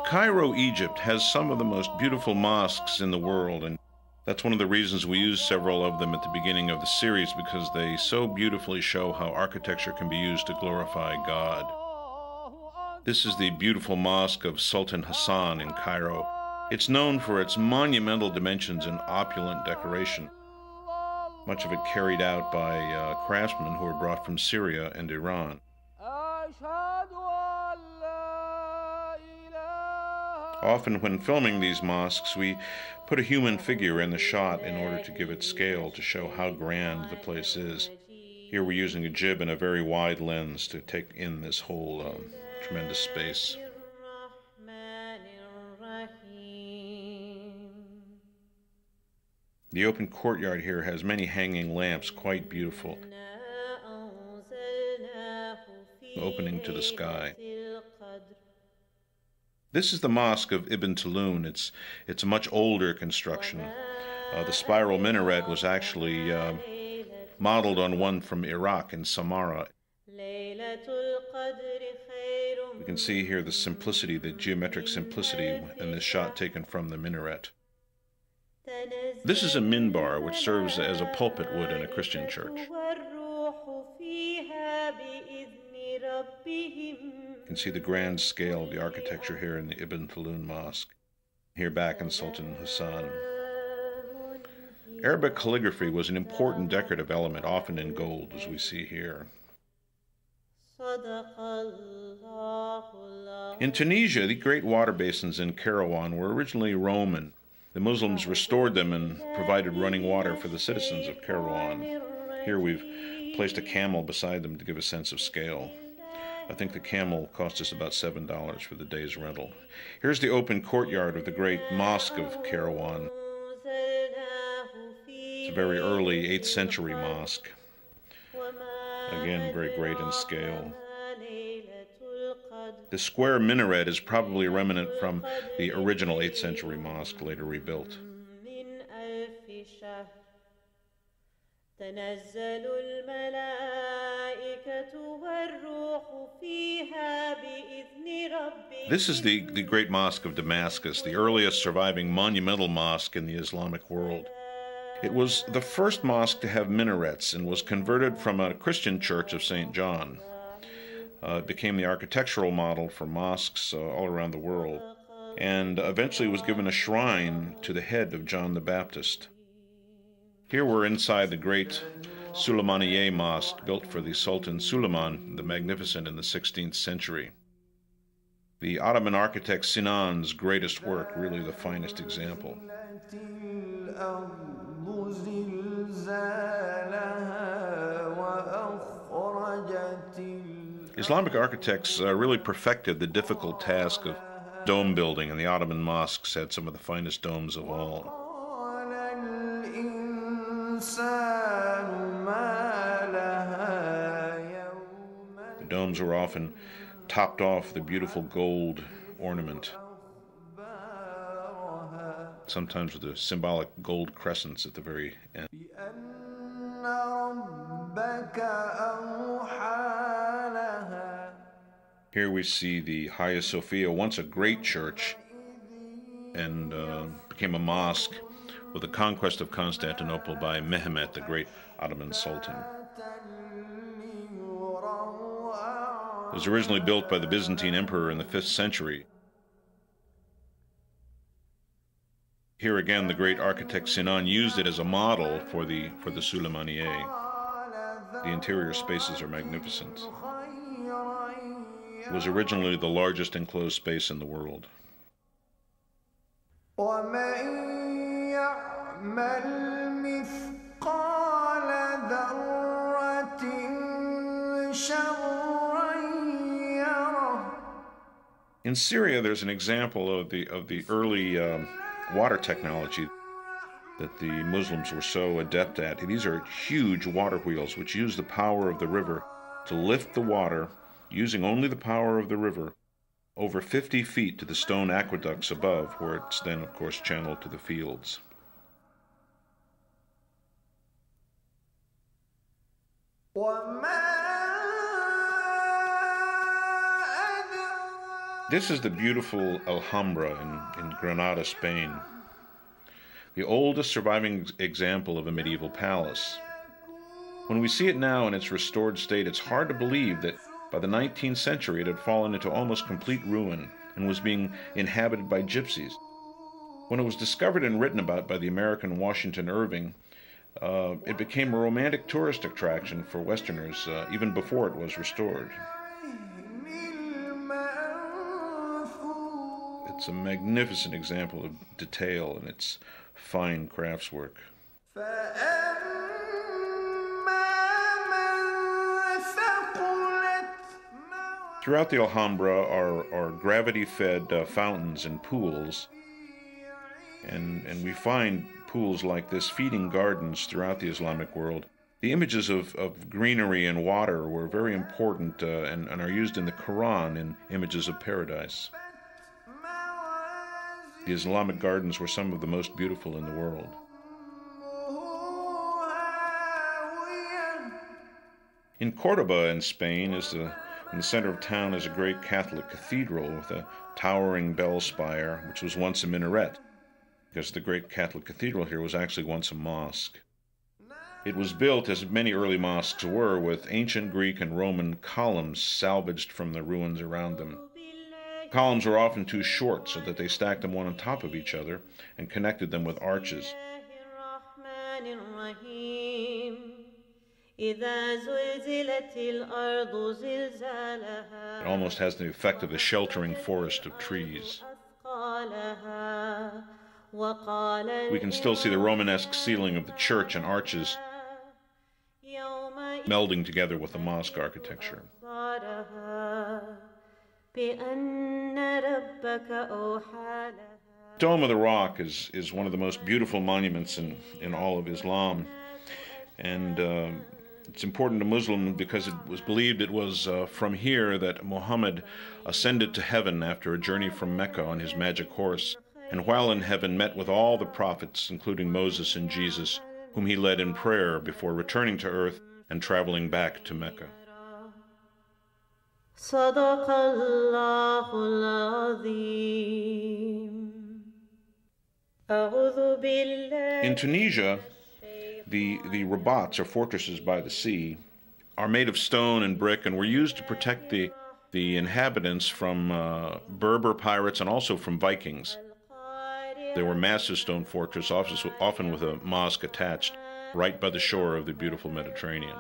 Cairo, Egypt has some of the most beautiful mosques in the world, and that's one of the reasons we use several of them at the beginning of the series, because they so beautifully show how architecture can be used to glorify God. This is the beautiful mosque of Sultan Hassan in Cairo. It's known for its monumental dimensions and opulent decoration, much of it carried out by craftsmen who were brought from Syria and Iran. Often when filming these mosques, we put a human figure in the shot in order to give it scale, to show how grand the place is. Here we're using a jib and a very wide lens to take in this whole tremendous space. The open courtyard here has many hanging lamps, quite beautiful, opening to the sky. This is the Mosque of Ibn Tulun. It's a much older construction. The spiral minaret was actually modeled on one from Iraq in Samarra. We can see here the simplicity, the geometric simplicity in this shot taken from the minaret. This is a minbar, which serves as a pulpit wood in a Christian church. You can see the grand scale of the architecture here in the Ibn Tulun Mosque, here back in Sultan Hassan. Arabic calligraphy was an important decorative element, often in gold, as we see here. In Tunisia, the great water basins in Kairouan were originally Roman. The Muslims restored them and provided running water for the citizens of Kairouan. Here we've placed a camel beside them to give a sense of scale. I think the camel cost us about $7 for the day's rental. Here's the open courtyard of the great Mosque of Kairouan. It's a very early 8th century mosque. Again, very great in scale. The square minaret is probably a remnant from the original 8th century mosque, later rebuilt. This is the great mosque of Damascus, the earliest surviving monumental mosque in the Islamic world. It was the first mosque to have minarets and was converted from a Christian church of St. John. It became the architectural model for mosques all around the world, and eventually was given a shrine to the head of John the Baptist. Here we're inside the great Suleymaniye Mosque, built for the Sultan Suleiman the Magnificent in the 16th century. The Ottoman architect Sinan's greatest work, really the finest example. Islamic architects really perfected the difficult task of dome building, and the Ottoman mosques had some of the finest domes of all. The domes were often topped off with a beautiful gold ornament, sometimes with the symbolic gold crescents at the very end. Here we see the Hagia Sophia, once a great church, and became a mosque with the conquest of Constantinople by Mehmet, the great Ottoman Sultan. It was originally built by the Byzantine Emperor in the 5th century. Here again, the great architect Sinan used it as a model for the Suleymaniye. The interior spaces are magnificent. It was originally the largest enclosed space in the world. In Syria, there's an example of the early water technology that the Muslims were so adept at. These are huge water wheels which use the power of the river to lift the water, using only the power of the river, over 50 feet to the stone aqueducts above, where it's then, of course, channeled to the fields. This is the beautiful Alhambra in Granada, Spain, the oldest surviving example of a medieval palace. When we see it now in its restored state, it's hard to believe that by the 19th century it had fallen into almost complete ruin and was being inhabited by gypsies. When it was discovered and written about by the American Washington Irving, it became a romantic tourist attraction for Westerners even before it was restored. It's a magnificent example of detail in its fine craftswork. Throughout the Alhambra are gravity-fed fountains and pools, and we find pools like this feeding gardens throughout the Islamic world. The images of greenery and water were very important and are used in the Quran in images of paradise. The Islamic gardens were some of the most beautiful in the world. In Cordoba in Spain, in the center of town, is a great Catholic cathedral with a towering bell spire, which was once a minaret, because the great Catholic cathedral here was actually once a mosque. It was built, as many early mosques were, with ancient Greek and Roman columns salvaged from the ruins around them. Columns were often too short, so that they stacked them one on top of each other and connected them with arches. It almost has the effect of a sheltering forest of trees. We can still see the Romanesque ceiling of the church and arches melding together with the mosque architecture. Dome of the Rock is one of the most beautiful monuments in all of Islam, and it's important to Muslims because it was believed it was from here that Muhammad ascended to heaven after a journey from Mecca on his magic horse, and while in heaven met with all the prophets, including Moses and Jesus, whom he led in prayer before returning to earth and traveling back to Mecca. In Tunisia, the rabats, or fortresses by the sea, are made of stone and brick and were used to protect the inhabitants from Berber pirates and also from Vikings. They were massive stone fortresses, often with a mosque attached, right by the shore of the beautiful Mediterranean.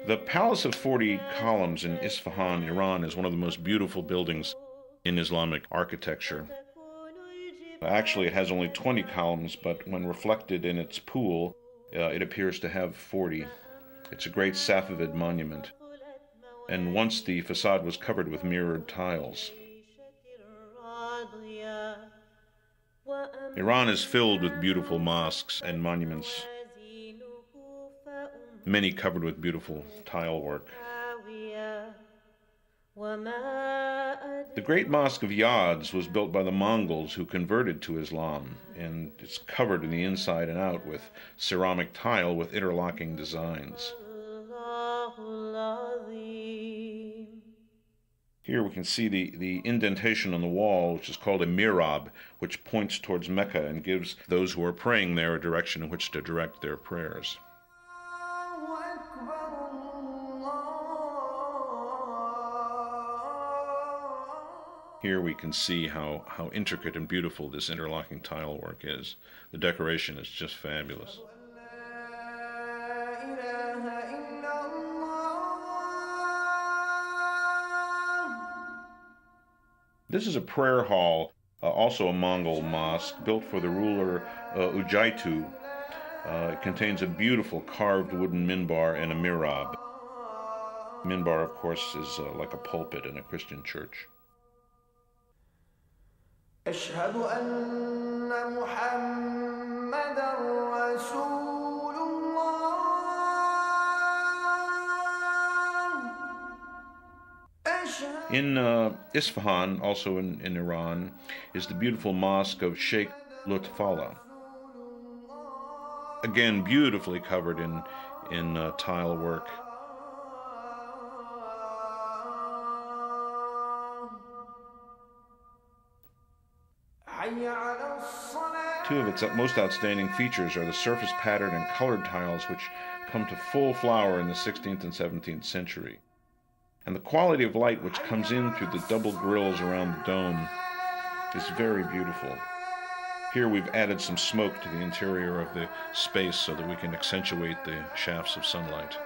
The Palace of 40 Columns in Isfahan, Iran, is one of the most beautiful buildings in Islamic architecture. Actually, it has only 20 columns, but when reflected in its pool, it appears to have 40. It's a great Safavid monument, and once the facade was covered with mirrored tiles. Iran is filled with beautiful mosques and monuments, many covered with beautiful tile work. The great mosque of Yadz was built by the Mongols who converted to Islam, and it's covered in the inside and out with ceramic tile with interlocking designs. Here we can see the indentation on the wall, which is called a mihrab, which points towards Mecca and gives those who are praying there a direction in which to direct their prayers. Here we can see how intricate and beautiful this interlocking tile work is. The decoration is just fabulous. This is a prayer hall, also a Mongol mosque, built for the ruler Ujaitu. It contains a beautiful carved wooden minbar and a mihrab. Minbar, of course, is like a pulpit in a Christian church. أشهد أن محمدًا رسول الله. In Isfahan, also in Iran, is the beautiful mosque of Sheikh Lutfallah. Again, beautifully covered in tile work. Two of its most outstanding features are the surface pattern and colored tiles, which come to full flower in the 16th and 17th century, and the quality of light which comes in through the double grills around the dome is very beautiful. Here we've added some smoke to the interior of the space so that we can accentuate the shafts of sunlight.